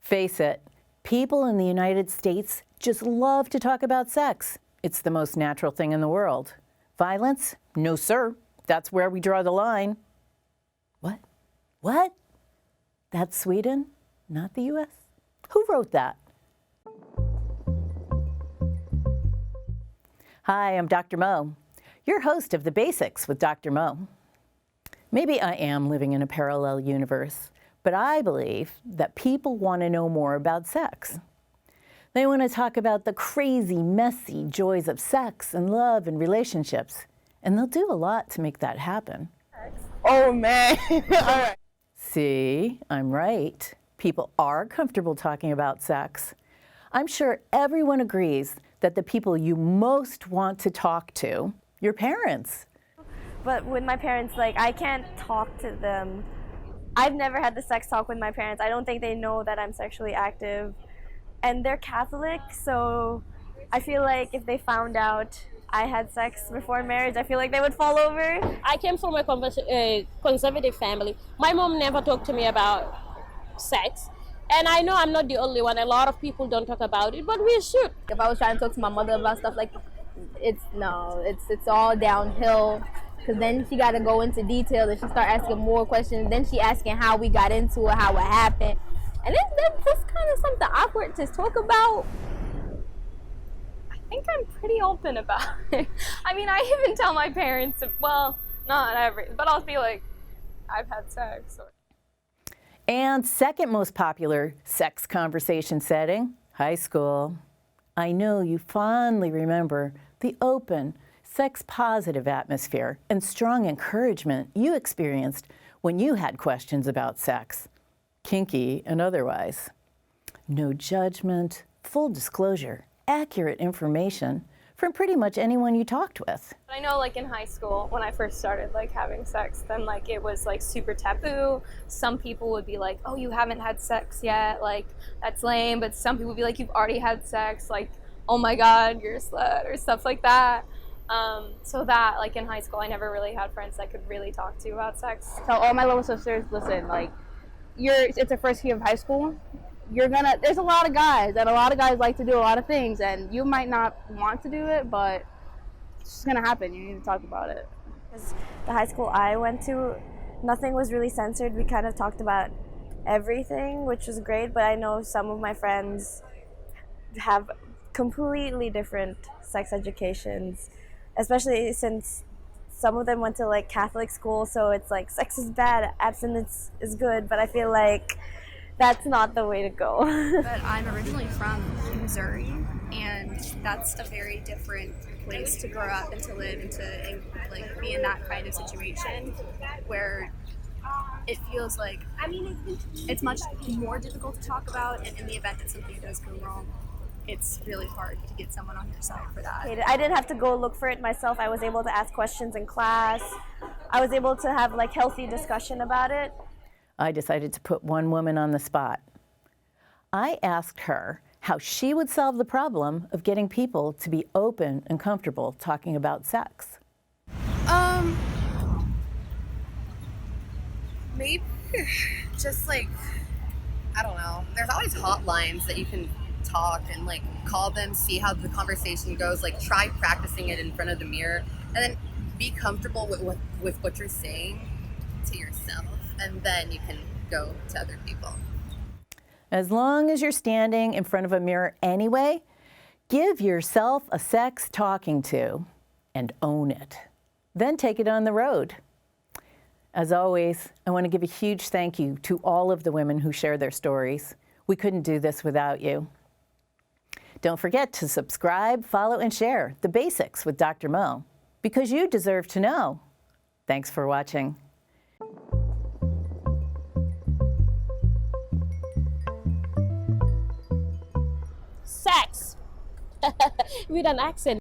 Face it, people in the United States just love to talk about sex. It's the most natural thing in the world. Violence? No, sir. That's where we draw the line. What? What? That's Sweden, not the U.S.? Who wrote that? Hi, I'm Dr. Mo, your host of The Basics with Dr. Mo. Maybe I am living in a parallel universe, but I believe that people want to know more about sex. They want to talk about the crazy, messy joys of sex and love and relationships, and they'll do a lot to make that happen. Oh, man. All right. See, I'm right. People are comfortable talking about sex. I'm sure everyone agrees that the people you most want to talk to, your parents. But with my parents, I can't talk to them. I've never had the sex talk with my parents. I don't think they know that I'm sexually active. And they're Catholic, so I feel like if they found out I had sex before marriage, I feel like they would fall over. I came from a conservative family. My mom never talked to me about sex. And I know I'm not the only one. A lot of people don't talk about it, but we should. If I was trying to talk to my mother about stuff it's all downhill. Because then she got to go into detail and she start asking more questions. Then she asking how we got into it, how it happened. And that's just kind of something awkward to talk about. I think I'm pretty open about it. I mean, I even tell my parents, well, not every, but I'll be like, I've had sex. And second most popular sex conversation setting, high school. I know you fondly remember the open, sex-positive atmosphere and strong encouragement you experienced when you had questions about sex, kinky and otherwise. No judgment, full disclosure, accurate information from pretty much anyone you talked with. I know in high school, when I first started having sex, then it was super taboo. Some people would be like, oh, you haven't had sex yet, that's lame. But some people would be like, you've already had sex, oh my God, you're a slut, or stuff like that. So that, in high school, I never really had friends I could really talk to about sex. Tell all my little sisters, listen, it's the first year of high school. There's a lot of guys, and a lot of guys like to do a lot of things, and you might not want to do it, but it's just gonna happen. You need to talk about it. Because the high school I went to, nothing was really censored. We kind of talked about everything, which was great, but I know some of my friends have completely different sex educations, especially since some of them went to Catholic school, so it's sex is bad, abstinence is good, but I feel like that's not the way to go. But I'm originally from Missouri, and that's a very different place to grow up and to live and to be in that kind of situation where it feels it's much more difficult to talk about, and in the event that something does go wrong, it's really hard to get someone on your side for that. I didn't have to go look for it myself. I was able to ask questions in class. I was able to have healthy discussion about it. I decided to put one woman on the spot. I asked her how she would solve the problem of getting people to be open and comfortable talking about sex. Maybe just I don't know. There's always hotlines that you can talk and call them, see how the conversation goes. Try practicing it in front of the mirror, and then be comfortable with what you're saying to yourself, and then you can go to other people. As long as you're standing in front of a mirror anyway, give yourself a sex talking to and own it. Then take it on the road. As always, I want to give a huge thank you to all of the women who share their stories. We couldn't do this without you. Don't forget to subscribe, follow, and share The Basics with Dr. Mo, because you deserve to know. Thanks for watching. Sex with an accent.